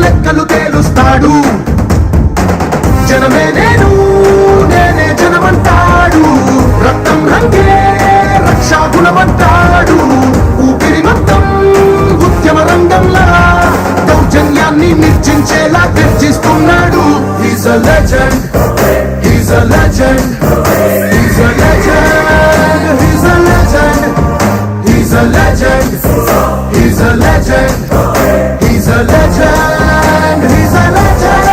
లెక్కలు తేలుస్తాడు. జనమే నేను, నేనే జనమంటాడు. రక్తం రంగే రక్షాగుణమంటాడు. ఊపిరి మొత్తం ఉద్యమ రంగంలా దౌర్జన్యాన్ని నిర్జించేలా గర్జిస్తున్నాడు. He's a legend, he's a legend, he's a legend, he's a legend, he's a legend, he's a legend, he's a legend, he's a legend.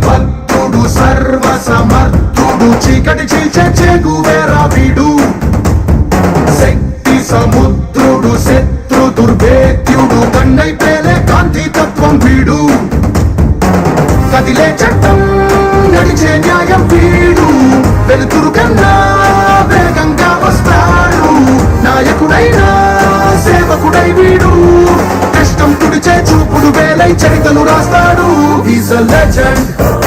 భక్తుడు సర్వ సమర్థుడు చీకటి చీల్చే చెగువేరా వీడు. శక్తి సముద్రుడు శత్రు దుర్భేద్యుడు కన్నై పేలే కాంతి తత్వం వీడు. కదిలే చట్టం నడిచే న్యాయం వీడు. వెలుతురు కన్నా వేగంగా వస్తాడు. నాయకుడైనా సేవకుడై వీడు. కష్టం తుడిచే చూపుడు వేలై చరితలు రాస్తాడు. He's a legend.